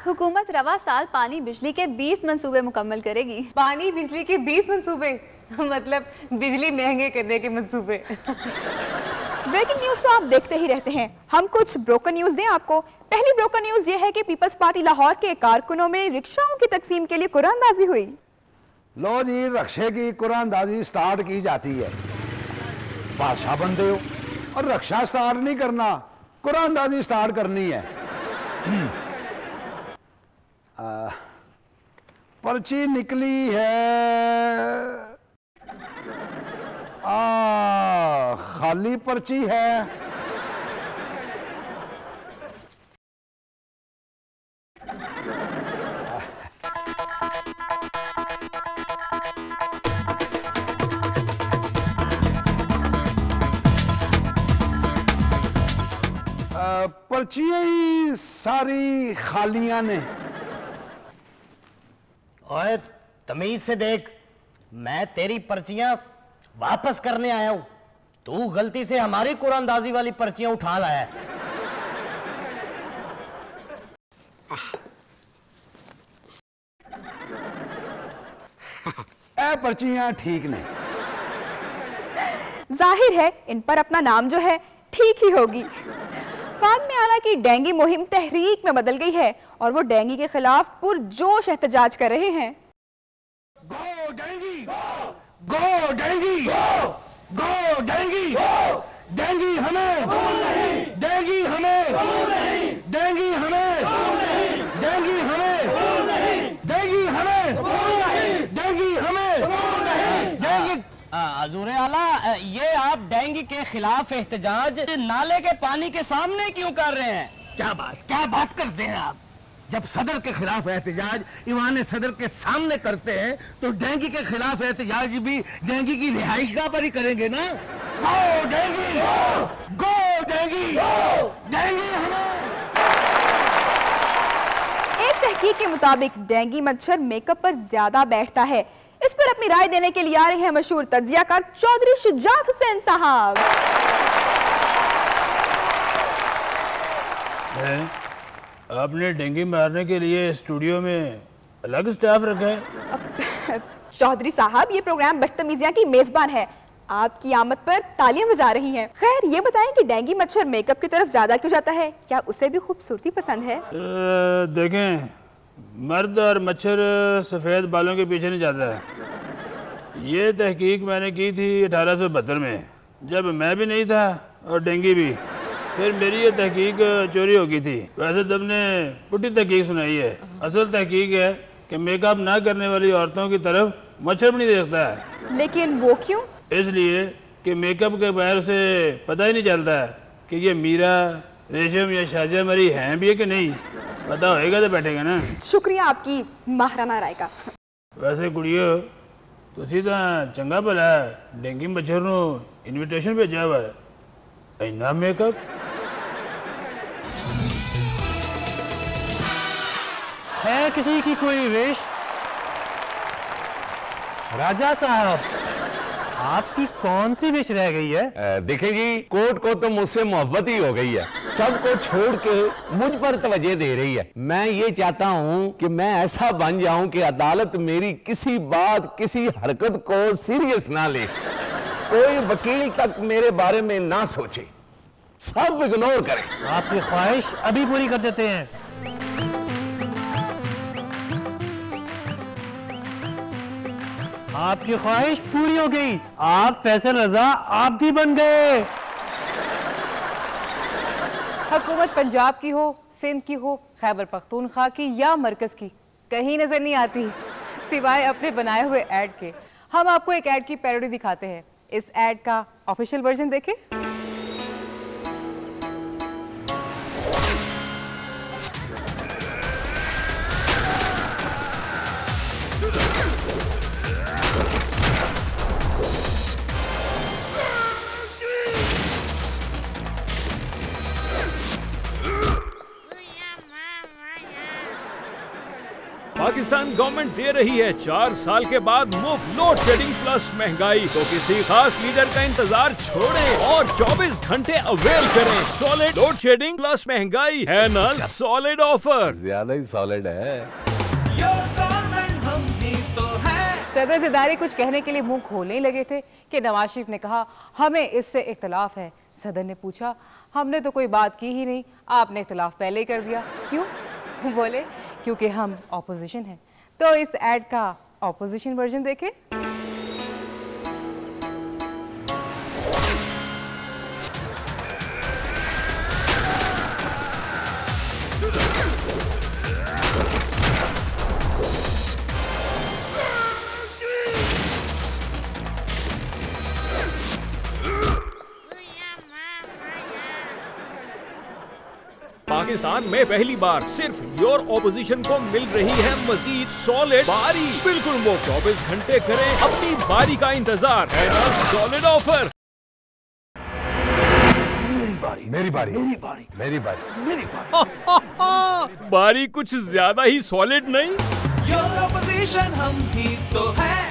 हुकूमत रवा साल पानी बिजली के 20 मंसूबे मुकम्मल करेगी। पानी बिजली के 20 मंसूबे मतलब बिजली महंगे करने के मंसूबे। ब्रेकिंग न्यूज तो आप देखते ही रहते हैं, हम कुछ ब्रोकन न्यूज दें आपको। पहली ब्रोकन न्यूज ये है कि पीपल्स पार्टी लाहौर के कारकुनों में रिक्शाओं की तकसीम के लिए कुरानदाजी हुई। लो जी, रक्शे की कुरानदाजी स्टार्ट की जाती है। बादशाह बनते हो और रक्षा स्टार्ट नहीं करना, कुरानदाजी स्टार्ट करनी है। पर्ची निकली है, खाली पर्ची है। पर्चियां ही सारी खालियां ने। ओए तमीज से देख, मैं तेरी पर्चियां वापस करने आया हूं, तू गलती से हमारी कुरानदाजी वाली पर्चियां उठा लाया है। पर्चियां ठीक नहीं। जाहिर है इन पर अपना नाम जो है ठीक ही होगी। खान में आना की डेंगी मुहिम तहरीक में बदल गई है और वो डेंगी के खिलाफ पुरजोश एहतजाज कर रहे हैं। गो डेंगी, गो डेंगी, गो डेंगी, डेंगी हमें, डेंगी हमें, डेंगी हमें, डेंगी हमें, डेंगी हमें, डेंगी हमें, डेंगी। अजूरे आला, ये आप डेंगी के खिलाफ एहतजाज नाले के पानी के सामने क्यों कर रहे हैं? क्या बात करते हैं आप? जब सदर के खिलाफ एहतजाज ईवान सदर के सामने करते हैं तो डेंगी के खिलाफ एहतजाज भी डेंगी की रिहाइशगाह पर ही करेंगे ना। गो डेंगी, गो डेंगी, डेंगी हमें। एक तहकीक के मुताबिक डेंगी मच्छर मेकअप पर ज्यादा बैठता है। इस पर अपनी राय देने के लिए आ रहे हैं मशहूर तज्जियाकार चौधरी शुजात हुसैन साहब। आपने डेंगू मारने के लिए स्टूडियो में अलग स्टाफ रखा है? चौधरी साहब, ये प्रोग्राम बदतमीजियां की मेजबान है, आपकी आमद पर तालियां बजा रही हैं। खैर ये बताएं कि डेंगी मच्छर मेकअप की तरफ ज्यादा क्यों जाता है? क्या उसे भी खूबसूरती पसंद है? देखें, मर्द और मच्छर सफ़ेद बालों के पीछे नहीं जाता है। ये तहकीक मैंने की थी 1872 में, जब मैं भी नहीं था और डेंगी भी। फिर मेरी ये तहकीक चोरी हो गई थी। वैसे तुमने पुट्टी तहकीक सुनाई है, असल तहकीक है कि मेकअप ना करने वाली औरतों की तरफ मच्छर भी नहीं देखता है। लेकिन वो क्यों? इसलिए कि मेकअप के बगैर उसे पता ही नहीं चलता है कि ये मीरा, रेशम या शाहजहाँ मरी हैं भी है कि नहीं। पता होएगा तो बैठेगा ना। शुक्रिया आपकी माहराना राय का। वैसे कुड़ियो, तुसी तो चंगा भला डेंगी मच्छर नू इनविटेशन भेजा हुआ है, इन्ना मेकअप। है किसी की कोई विश? राजा साहब, आपकी कौन सी विश रह गई है? देखें जी, कोर्ट को तो मुझसे मोहब्बत ही हो गई है, सबको छोड़ के मुझ पर तवज्जो दे रही है। मैं ये चाहता हूँ कि मैं ऐसा बन जाऊं कि अदालत मेरी किसी बात, किसी हरकत को सीरियस ना ले, कोई वकील तक मेरे बारे में ना सोचे, सब इग्नोर करें। आपकी ख्वाहिश अभी पूरी कर देते हैं। आपकी ख्वाहिश पूरी हो गई, आप फैसल रजा आब्दी बन गए। हुकूमत पंजाब की हो, सिंध की हो, खैबर पख्तूनख्वा की या मरकज की, कहीं नजर नहीं आती सिवाय अपने बनाए हुए ऐड के। हम आपको एक ऐड की पैरोडी दिखाते हैं, इस ऐड का ऑफिशियल वर्जन देखें। पाकिस्तान गवर्नमेंट दे रही है 4 साल के बाद मुफ्त लोड शेडिंग प्लस महंगाई। तो किसी खास लीडर का इंतजार छोड़ें और 24 घंटे अवेल करें। सॉलिड लोड शेडिंग प्लस महंगाई है ना सॉलिड ऑफर। ज्यादा ही सॉलिड है। सदर ज़रदारी कुछ कहने के लिए मुंह खोलने ही लगे थे कि नवाज शरीफ ने कहा हमें इससे इख्तलाफ है। सदर ने पूछा हमने तो कोई बात की ही नहीं, आपने इख्तलाफ पहले ही कर दिया। क्यों? बोले क्योंकि हम ऑपोजिशन हैं। तो इस एड का ऑपोजिशन वर्जन देखें। पाकिस्तान में पहली बार सिर्फ योर ऑपोजिशन को मिल रही है मजीद सॉलिड बारी। बिल्कुल वो 24 घंटे करें अपनी बारी का इंतजार, है ना सॉलिड ऑफर। मेरी बारी मेरी बारी मेरी बारी मेरी बारी बारी कुछ ज्यादा ही सॉलिड नहीं? योर ऑपोजिशन हम ही तो है।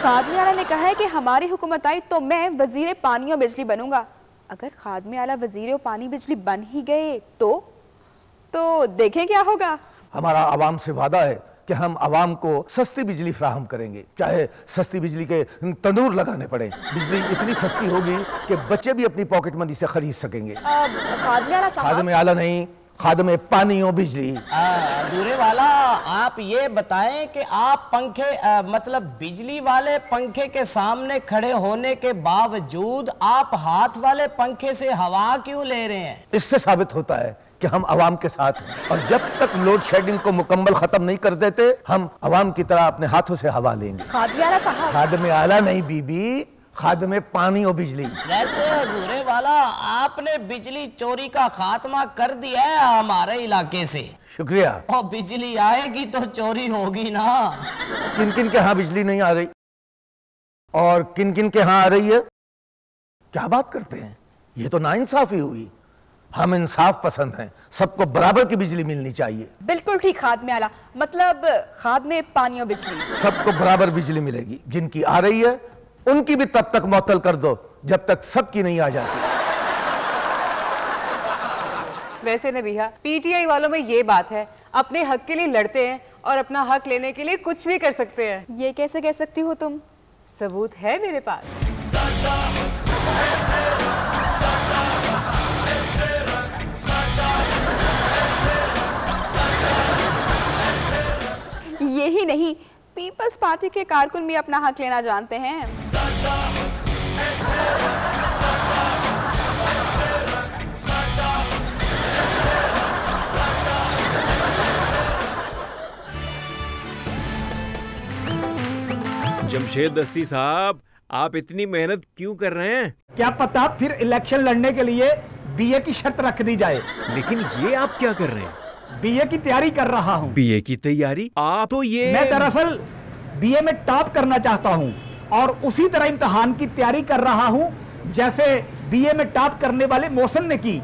खादमे आला ने कहा है कि हमारी हुकूमत आई तो मैं वजीर पानी और बिजली बनूंगा। अगर खादमे आला वजीर और पानी बिजली बन ही गए तो देखें क्या होगा। हमारा आवाम से वादा है कि हम आवाम को सस्ती बिजली फराहम करेंगे, चाहे सस्ती बिजली के तंदूर लगाने पड़े। बिजली इतनी सस्ती होगी कि बच्चे भी अपनी पॉकेट मनी से खरीद सकेंगे। खादमे आला नहीं, खादमे पानी और बिजली। हजूरे वाला, आप ये बताएं कि आप पंखे मतलब बिजली वाले पंखे के सामने खड़े होने के बावजूद आप हाथ वाले पंखे से हवा क्यों ले रहे हैं? इससे साबित होता है कि हम आवाम के साथ हैं और जब तक लोड शेडिंग को मुकम्मल खत्म नहीं कर देते हम आवाम की तरह अपने हाथों से हवा लेंगे। खादमे आला नहीं बीबी, खादमे पानी और बिजली। वैसे हजूरे वाला, आपने बिजली चोरी का खात्मा कर दिया है हमारे इलाके से। शुक्रिया। और बिजली आएगी तो चोरी होगी ना। किन किन के यहाँ बिजली नहीं आ रही और किन किन के यहाँ आ रही है? क्या बात करते हैं, ये तो नाइंसाफी हुई। हम इंसाफ पसंद हैं, सबको बराबर की बिजली मिलनी चाहिए। बिल्कुल ठीक खादमे आला, मतलब खादमे पानी और बिजली सबको बराबर बिजली मिलेगी। जिनकी आ रही है उनकी भी तब तक मुअत्तल कर दो जब तक सबकी नहीं आ जाती। वैसे नबीहा, पीटीआई वालों में ये बात है, अपने हक के लिए लड़ते हैं और अपना हक लेने के लिए कुछ भी कर सकते हैं। ये कैसे कह सकती हो तुम? सबूत है मेरे पास। यही नहीं, पीपल्स पार्टी के कारकुन भी अपना हक लेना जानते हैं। जमशेद दस्ती साहब, आप इतनी मेहनत क्यों कर रहे हैं? क्या पता फिर इलेक्शन लड़ने के लिए बीए की शर्त रख दी जाए। लेकिन ये आप क्या कर रहे हैं? बीए की तैयारी कर रहा हूँ। बीए की तैयारी? आप तो ये... मैं दरअसल बीए में टॉप करना चाहता हूँ और उसी तरह इम्तिहान की तैयारी कर रहा हूँ जैसे बीए में टॉप करने वाले मोहसिन ने की।